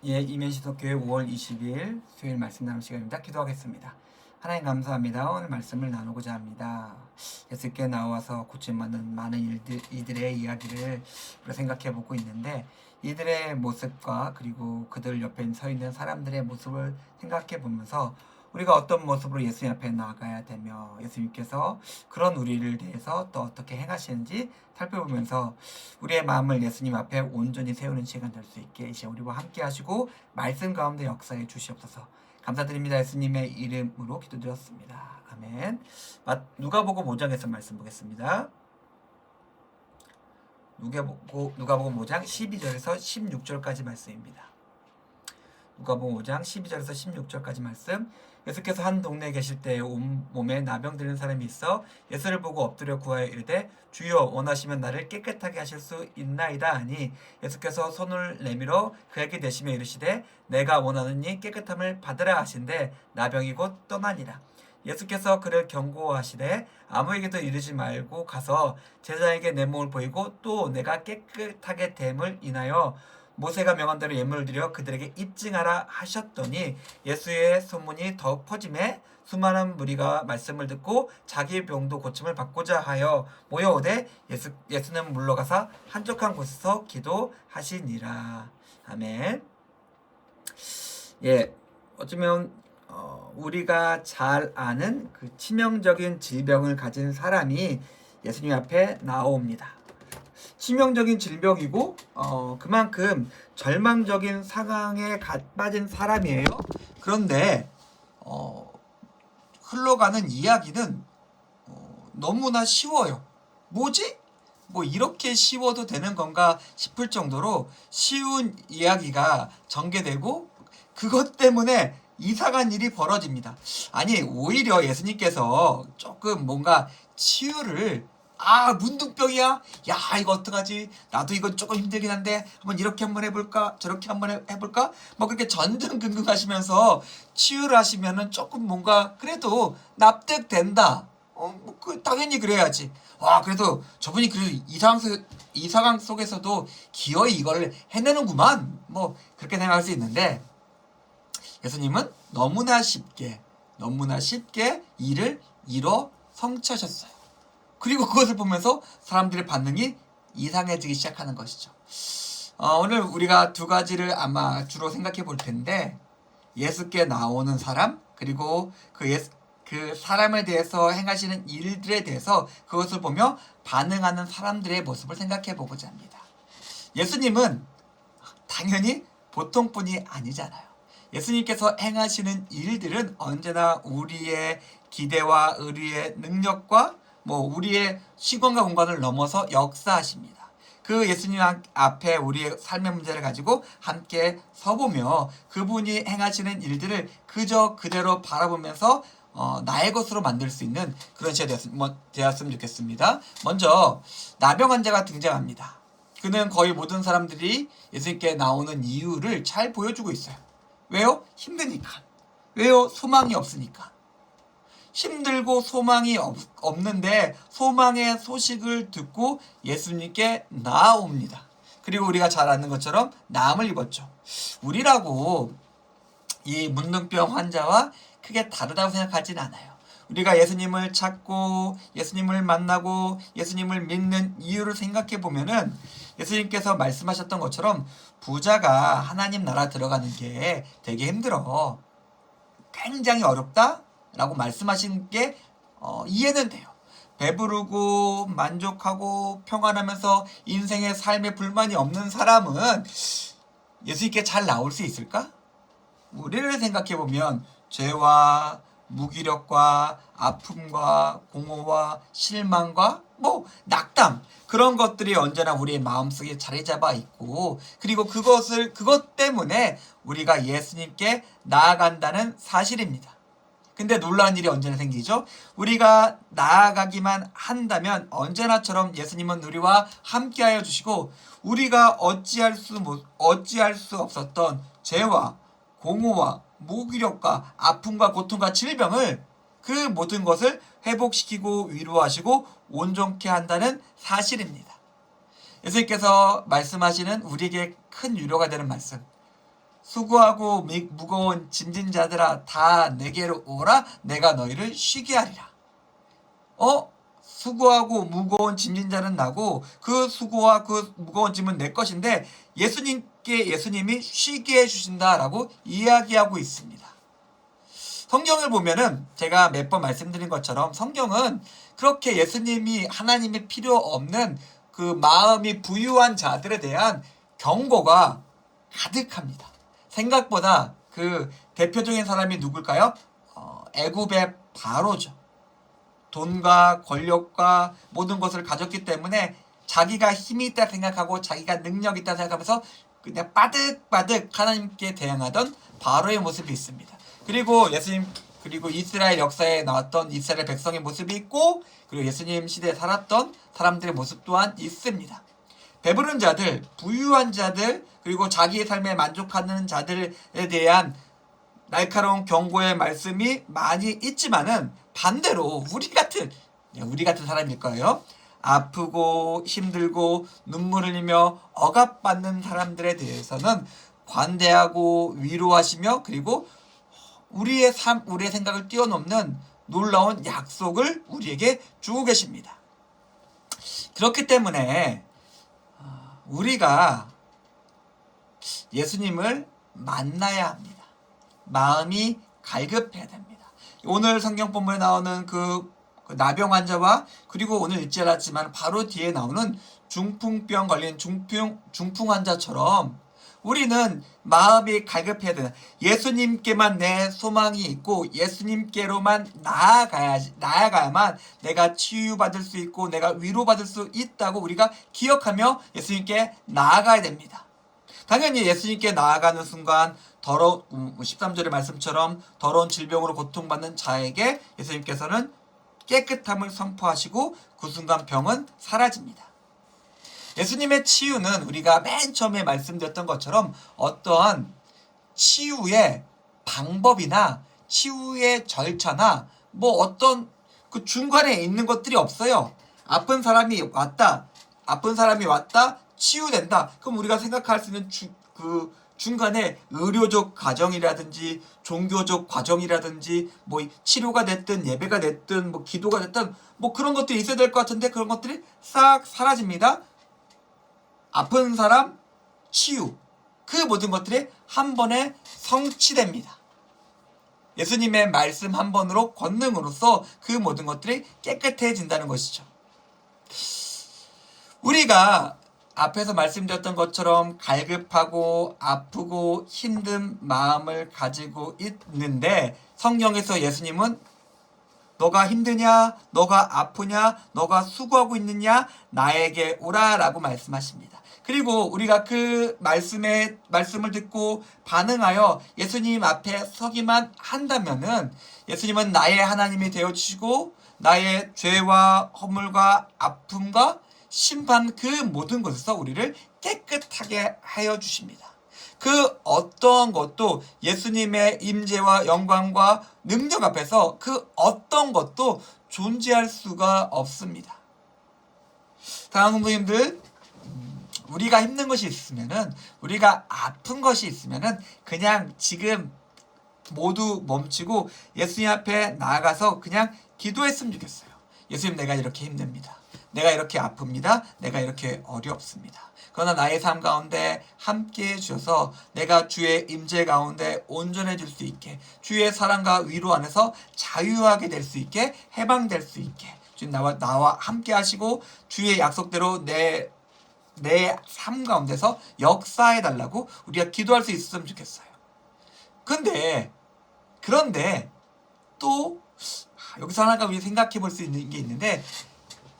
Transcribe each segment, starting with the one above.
예, 이면시독교회 5월 20일 수요일 말씀 나눌 시간입니다. 기도하겠습니다. 하나님 감사합니다. 오늘 말씀을 나누고자 합니다. 예수께 나와서 고침받는 많은 이들의 이야기를 생각해 보고 있는데 이들의 모습과 그리고 그들 옆에 서 있는 사람들의 모습을 생각해 보면서 우리가 어떤 모습으로 예수님 앞에 나아가야 되며 예수님께서 그런 우리를 대해서 또 어떻게 행하시는지 살펴보면서 우리의 마음을 예수님 앞에 온전히 세우는 시간 될 수 있게 이제 우리와 함께 하시고 말씀 가운데 역사해 주시옵소서. 감사드립니다. 예수님의 이름으로 기도드렸습니다. 아멘. 누가복음 5장에서 말씀 보겠습니다. 누가복음 5장 12절에서 16절까지 말씀입니다. 누가복음 5장 12절에서 16절까지 말씀. 예수께서 한 동네에 계실 때에 온몸에 나병 들린 사람이 있어 예수를 보고 엎드려 구하여 이르되 주여 원하시면 나를 깨끗하게 하실 수 있나이다 하니 예수께서 손을 내밀어 그에게 대시며 이르시되 내가 원하느니 깨끗함을 받으라 하신대 나병이 곧 떠나니라. 예수께서 그를 경고하시되 아무에게도 이르지 말고 가서 제자에게 내 몸을 보이고 또 내가 깨끗하게 됨을 인하여 모세가 명한 대로 예물을 드려 그들에게 입증하라 하셨더니 예수의 소문이 더욱 퍼짐에 수많은 무리가 말씀을 듣고 자기 병도 고침을 받고자 하여 모여오되 예수는 물러가사 한적한 곳에서 기도하시니라. 아멘. 예, 어쩌면 우리가 잘 아는 그 치명적인 질병을 가진 사람이 예수님 앞에 나옵니다. 치명적인 질병이고 그만큼 절망적인 상황에 빠진 사람이에요. 그런데 흘러가는 이야기는 너무나 쉬워요. 뭐지? 뭐 이렇게 쉬워도 되는 건가 싶을 정도로 쉬운 이야기가 전개되고 그것 때문에 이상한 일이 벌어집니다. 아니 오히려 예수님께서 조금 뭔가 치유를 문둥병이야? 야 이거 어떡하지? 나도 이건 조금 힘들긴 한데 한번 이렇게 한번 해볼까? 저렇게 한번 해볼까? 뭐 그렇게 전전긍긍하시면서 치유를 하시면은 조금 뭔가 그래도 납득된다. 당연히 그래야지. 그래도 저분이 그래도 이 상황 속에서도 기어이 이걸 해내는구만. 뭐 그렇게 생각할 수 있는데 예수님은 너무나 쉽게 일을 이뤄 성취하셨어요. 그리고 그것을 보면서 사람들의 반응이 이상해지기 시작하는 것이죠. 오늘 우리가 두 가지를 아마 주로 생각해 볼 텐데 예수께 나오는 사람 그리고 그 사람에 대해서 행하시는 일들에 대해서 그것을 보며 반응하는 사람들의 모습을 생각해 보고자 합니다. 예수님은 당연히 보통 분이 아니잖아요. 예수님께서 행하시는 일들은 언제나 우리의 기대와 우리의 능력과 우리의 시간과 공간을 넘어서 역사하십니다. 그 예수님 앞에 우리의 삶의 문제를 가지고 함께 서보며 그분이 행하시는 일들을 그저 그대로 바라보면서 나의 것으로 만들 수 있는 그런 시간이 되었으면 좋겠습니다. 먼저 나병 환자가 등장합니다. 그는 거의 모든 사람들이 예수님께 나오는 이유를 잘 보여주고 있어요. 왜요? 힘드니까. 왜요? 소망이 없으니까. 힘들고 소망이 없는데 소망의 소식을 듣고 예수님께 나아옵니다. 그리고 우리가 잘 아는 것처럼 나음을 입었죠. 우리라고 이 문둥병 환자와 크게 다르다고 생각하진 않아요. 우리가 예수님을 찾고 예수님을 만나고 예수님을 믿는 이유를 생각해 보면은 예수님께서 말씀하셨던 것처럼 부자가 하나님 나라 들어가는 게 되게 힘들어. 굉장히 어렵다? 라고 말씀하신 게 이해는 돼요. 배부르고 만족하고 평안하면서 인생의 삶에 불만이 없는 사람은 예수님께 잘 나올 수 있을까? 우리를 생각해보면 죄와 무기력과 아픔과 공허와 실망과 낙담 그런 것들이 언제나 우리의 마음속에 자리 잡아 있고 그리고 그것 때문에 우리가 예수님께 나아간다는 사실입니다. 근데 놀라운 일이 언제나 생기죠. 우리가 나아가기만 한다면 언제나처럼 예수님은 우리와 함께하여 주시고 우리가 어찌할 수 없었던 죄와 공허와 무기력과 아픔과 고통과 질병을 그 모든 것을 회복시키고 위로하시고 온전케 한다는 사실입니다. 예수님께서 말씀하시는 우리에게 큰 위로가 되는 말씀. 수고하고 무거운 짐진 자들아 다 내게로 오라. 내가 너희를 쉬게 하리라. 수고하고 무거운 짐진 자는 나고 그 수고와 그 무거운 짐은 내 것인데 예수님이 쉬게 해주신다라고 이야기하고 있습니다. 성경을 보면은 제가 몇 번 말씀드린 것처럼 성경은 그렇게 예수님이 하나님의 필요 없는 그 마음이 부유한 자들에 대한 경고가 가득합니다. 생각보다 그 대표적인 사람이 누굴까요? 애굽의 바로죠. 돈과 권력과 모든 것을 가졌기 때문에 자기가 힘이 있다 생각하고 자기가 능력이 있다 생각하면서 그냥 빠득빠득 하나님께 대항하던 바로의 모습이 있습니다. 그리고 그리고 이스라엘 역사에 나왔던 이스라엘 백성의 모습이 있고, 그리고 예수님 시대에 살았던 사람들의 모습 또한 있습니다. 배부른 자들, 부유한 자들, 그리고 자기의 삶에 만족하는 자들에 대한 날카로운 경고의 말씀이 많이 있지만은 반대로 우리 같은 사람일 거예요. 아프고 힘들고 눈물 흘리며 억압받는 사람들에 대해서는 관대하고 위로하시며, 그리고 우리의 생각을 뛰어넘는 놀라운 약속을 우리에게 주고 계십니다. 그렇기 때문에 우리가 예수님을 만나야 합니다. 마음이 갈급해야 됩니다. 오늘 성경 본문에 나오는 그 나병 환자와, 그리고 오늘 읽지 않았지만 바로 뒤에 나오는 중풍병 걸린 중풍 환자처럼 우리는 마음이 갈급해야 된다. 예수님께만 내 소망이 있고 예수님께로만 나아가야만 내가 치유받을 수 있고 내가 위로받을 수 있다고 우리가 기억하며 예수님께 나아가야 됩니다. 당연히 예수님께 나아가는 순간 13절의 말씀처럼 더러운 질병으로 고통받는 자에게 예수님께서는 깨끗함을 선포하시고 그 순간 병은 사라집니다. 예수님의 치유는 우리가 맨 처음에 말씀드렸던 것처럼 어떠한 치유의 방법이나 치유의 절차나 뭐 어떤 그 중간에 있는 것들이 없어요. 아픈 사람이 왔다 치유된다. 그럼 우리가 생각할 수 있는 그 중간에 의료적 과정이라든지 종교적 과정이라든지 뭐 치료가 됐든 예배가 됐든 뭐 기도가 됐든 뭐 그런 것들이 있어야 될 것 같은데 그런 것들이 싹 사라집니다. 아픈 사람 치유, 그 모든 것들이 한 번에 성취됩니다. 예수님의 말씀 한 번으로 권능으로써 그 모든 것들이 깨끗해진다는 것이죠. 우리가 앞에서 말씀드렸던 것처럼 갈급하고 아프고 힘든 마음을 가지고 있는데 성경에서 예수님은 너가 힘드냐, 너가 아프냐, 너가 수고하고 있느냐, 나에게 오라라고 말씀하십니다. 그리고 우리가 그 말씀을 듣고 반응하여 예수님 앞에 서기만 한다면은 예수님은 나의 하나님이 되어주시고 나의 죄와 허물과 아픔과 심판 그 모든 것에서 우리를 깨끗하게 하여 주십니다. 그 어떤 것도 예수님의 임재와 영광과 능력 앞에서 그 어떤 것도 존재할 수가 없습니다. 사랑하는 성도님들, 우리가 힘든 것이 있으면은, 우리가 아픈 것이 있으면은 그냥 지금 모두 멈추고 예수님 앞에 나아가서 그냥 기도했으면 좋겠어요. 예수님, 내가 이렇게 힘듭니다. 내가 이렇게 아픕니다. 내가 이렇게 어렵습니다. 그러나 나의 삶 가운데 함께해 주셔서 내가 주의 임재 가운데 온전해질 수 있게, 주의 사랑과 위로 안에서 자유하게 될 수 있게, 해방될 수 있게 주님 나와 함께 하시고 주의 약속대로 내 삶 가운데서 역사해 달라고 우리가 기도할 수 있었으면 좋겠어요. 그런데 또 여기서 하나가 우리 생각해 볼 수 있는 게 있는데,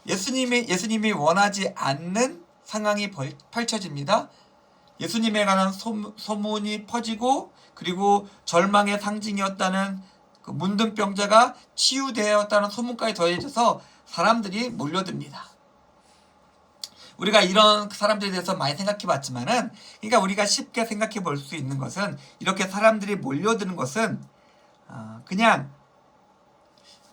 예수님이 원하지 않는 상황이 펼쳐집니다. 예수님에 관한 소문이 퍼지고, 그리고 절망의 상징이었다는 그 문둥병자가 치유되었다는 소문까지 더해져서 사람들이 몰려듭니다. 우리가 이런 사람들에 대해서 많이 생각해 봤지만은, 그러니까 우리가 쉽게 생각해 볼 수 있는 것은, 이렇게 사람들이 몰려드는 것은 그냥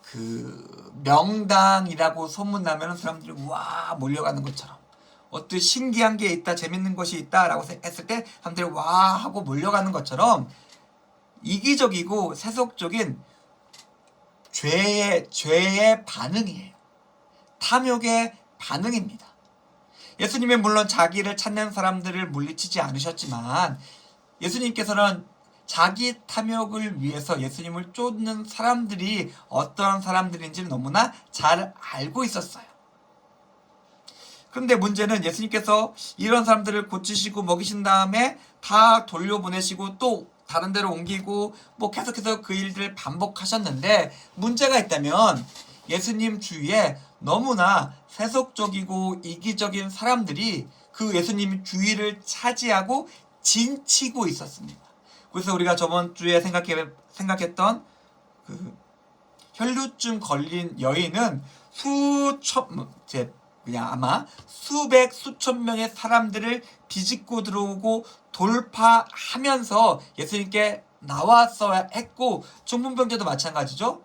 그 명당이라고 소문나면 사람들이 와 몰려가는 것처럼, 어떤 신기한 게 있다, 재밌는 것이 있다라고 했을 때 사람들이 와 하고 몰려가는 것처럼 이기적이고 세속적인 죄의 반응이에요. 탐욕의 반응입니다. 예수님은 물론 자기를 찾는 사람들을 물리치지 않으셨지만 예수님께서는 자기 탐욕을 위해서 예수님을 쫓는 사람들이 어떠한 사람들인지를 너무나 잘 알고 있었어요. 그런데 문제는 예수님께서 이런 사람들을 고치시고 먹이신 다음에 다 돌려보내시고 또 다른 데로 옮기고 뭐 계속해서 그 일들을 반복하셨는데 문제가 있다면 예수님 주위에 너무나 세속적이고 이기적인 사람들이 그 예수님 주위를 차지하고 진치고 있었습니다. 그래서 우리가 저번 주에 생각했던 그 혈루증 걸린 여인은 그냥 아마 수천 명의 사람들을 비집고 들어오고 돌파하면서 예수님께 나왔어야 했고 중풍병자도 마찬가지죠.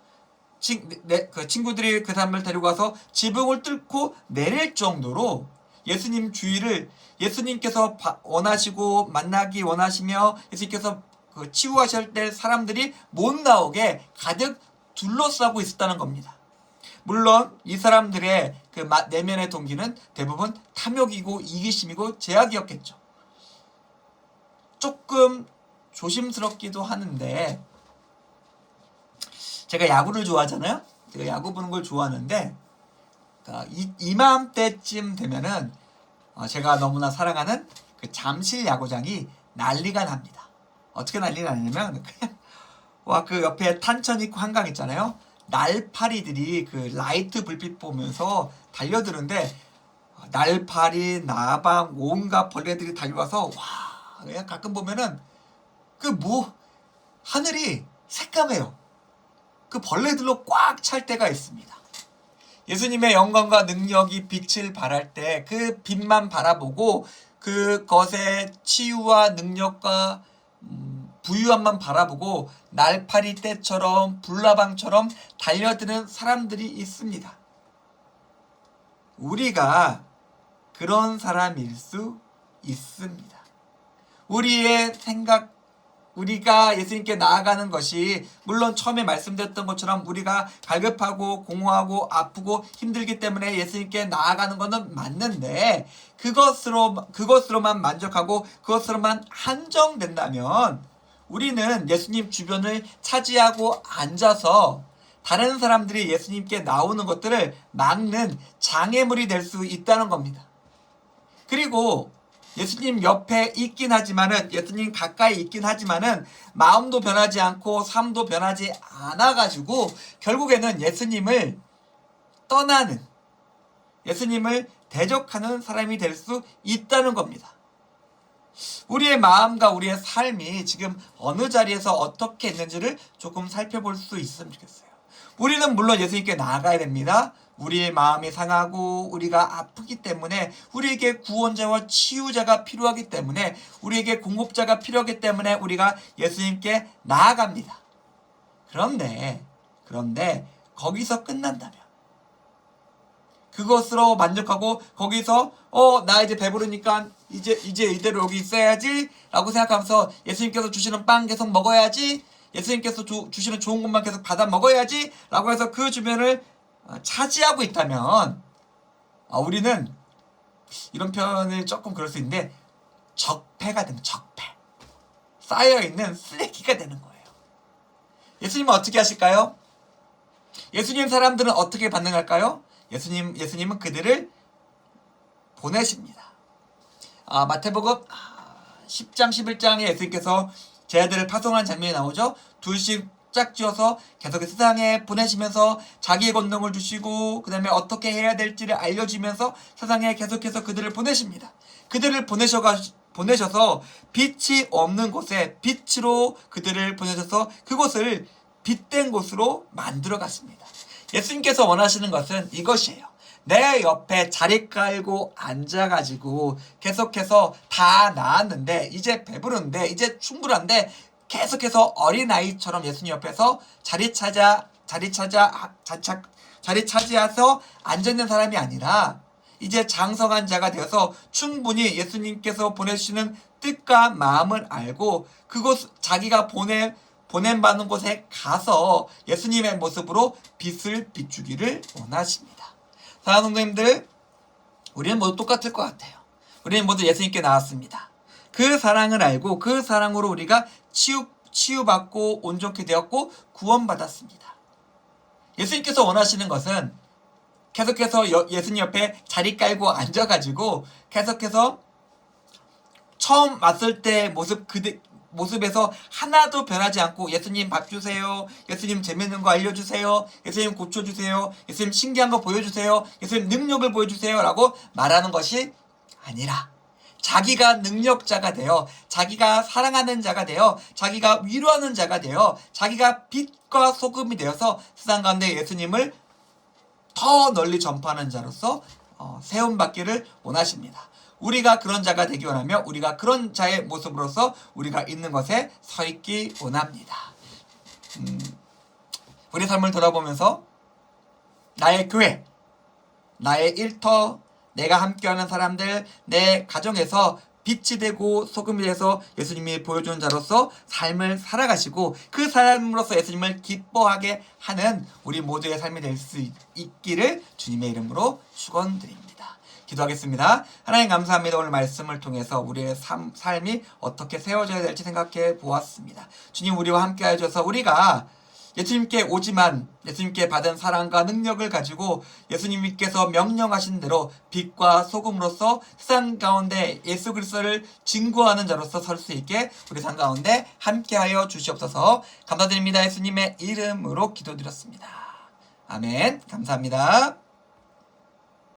그 친구들이 그 사람을 데리고 가서 지붕을 뚫고 내릴 정도로 예수님 주위를 예수님께서 원하시고 만나기 원하시며 예수님께서 그 치유하실 때 사람들이 못 나오게 가득 둘러싸고 있었다는 겁니다. 물론 이 사람들의 그 내면의 동기는 대부분 탐욕이고 이기심이고 제약이었겠죠. 조금 조심스럽기도 하는데 제가 야구를 좋아하잖아요. 제가 야구 보는 걸 좋아하는데 이맘때쯤 되면은 제가 너무나 사랑하는 그 잠실 야구장이 난리가 납니다. 어떻게 난리가 나냐면 그냥 와 그 옆에 탄천 있고 한강 있잖아요. 날파리들이 그 라이트 불빛 보면서 달려드는데 날파리, 나방, 온갖 벌레들이 달려와서 와 그냥 가끔 보면은 하늘이 새까매요. 그 벌레들로 꽉 찰 때가 있습니다. 예수님의 영광과 능력이 빛을 발할 때 그 빛만 바라보고 그것의 치유와 능력과 부유함만 바라보고 날파리 떼처럼 불나방처럼 달려드는 사람들이 있습니다. 우리가 그런 사람일 수 있습니다. 우리가 예수님께 나아가는 것이 물론 처음에 말씀드렸던 것처럼 우리가 갈급하고 공허하고 아프고 힘들기 때문에 예수님께 나아가는 것은 맞는데 그것으로만 만족하고 그것으로만 한정된다면 우리는 예수님 주변을 차지하고 앉아서 다른 사람들이 예수님께 나오는 것들을 막는 장애물이 될 수 있다는 겁니다. 그리고 예수님 옆에 있긴 하지만은 예수님 가까이 있긴 하지만은 마음도 변하지 않고 삶도 변하지 않아가지고 결국에는 예수님을 떠나는 예수님을 대적하는 사람이 될 수 있다는 겁니다. 우리의 마음과 우리의 삶이 지금 어느 자리에서 어떻게 있는지를 조금 살펴볼 수 있으면 좋겠어요. 우리는 물론 예수님께 나아가야 됩니다. 우리의 마음이 상하고 우리가 아프기 때문에 우리에게 구원자와 치유자가 필요하기 때문에 우리에게 공급자가 필요하기 때문에 우리가 예수님께 나아갑니다. 그런데 거기서 끝난다면 그것으로 만족하고 거기서 나 이제 배부르니까 이제 이대로 여기 있어야지 라고 생각하면서 예수님께서 주시는 빵 계속 먹어야지 예수님께서 주시는 좋은 것만 계속 받아 먹어야지 라고 해서 그 주변을 차지하고 있다면 우리는 이런 표현을 조금 그럴 수 있는데 적폐가 되는 적폐 쌓여있는 쓰레기가 되는 거예요. 예수님은 어떻게 하실까요? 예수님 사람들은 어떻게 반응할까요? 예수님은 그들을 보내십니다. 마태복음 10장 11장에 예수님께서 제 아들을 파송한 장면이 나오죠. 둘씩 짝지어서 계속해서 세상에 보내시면서 자기의 권능을 주시고 그 다음에 어떻게 해야 될지를 알려주면서 세상에 계속해서 그들을 보내십니다. 그들을 보내셔서 빛이 없는 곳에 빛으로 그들을 보내셔서 그곳을 빛된 곳으로 만들어 갔습니다. 예수님께서 원하시는 것은 이것이에요. 내 옆에 자리 깔고 앉아가지고 계속해서 다 나았는데 이제 배부른데 이제 충분한데 계속해서 어린아이처럼 예수님 옆에서 자리 차지해서 앉아있는 사람이 아니라 이제 장성한 자가 되어서 충분히 예수님께서 보내주시는 뜻과 마음을 알고 그곳 자기가 보냄받는 곳에 가서 예수님의 모습으로 빛을 비추기를 원하십니다. 사랑하는 성도님들, 우리는 모두 똑같을 것 같아요. 우리는 모두 예수님께 나왔습니다. 그 사랑을 알고 그 사랑으로 우리가 치유받고 온전케 되었고 구원받았습니다. 예수님께서 원하시는 것은 계속해서 예수님 옆에 자리 깔고 앉아가지고 계속해서 처음 왔을 때 모습에서 하나도 변하지 않고 예수님 밥 주세요, 예수님 재밌는 거 알려주세요, 예수님 고쳐주세요, 예수님 신기한 거 보여주세요, 예수님 능력을 보여주세요 라고 말하는 것이 아니라 자기가 능력자가 되어 자기가 사랑하는 자가 되어 자기가 위로하는 자가 되어 자기가 빛과 소금이 되어서 세상 가운데 예수님을 더 널리 전파하는 자로서 세움받기를 원하십니다. 우리가 그런 자가 되기 원하며 우리가 그런 자의 모습으로서 우리가 있는 것에 서 있기 원합니다. 우리 삶을 돌아보면서 나의 교회, 나의 일터, 내가 함께하는 사람들, 내 가정에서 빛이 되고 소금이 돼서 예수님이 보여주는 자로서 삶을 살아가시고 그 삶으로서 예수님을 기뻐하게 하는 우리 모두의 삶이 될 수 있기를 주님의 이름으로 축원드립니다. 기도하겠습니다. 하나님 감사합니다. 오늘 말씀을 통해서 우리의 삶이 어떻게 세워져야 될지 생각해 보았습니다. 주님 우리와 함께 해주셔서 우리가 예수님께 오지만 예수님께 받은 사랑과 능력을 가지고 예수님께서 명령하신 대로 빛과 소금으로서 세상 가운데 예수 그리스도를 증거하는 자로서 설 수 있게 우리 삶 가운데 함께하여 주시옵소서. 감사드립니다. 예수님의 이름으로 기도드렸습니다. 아멘. 감사합니다.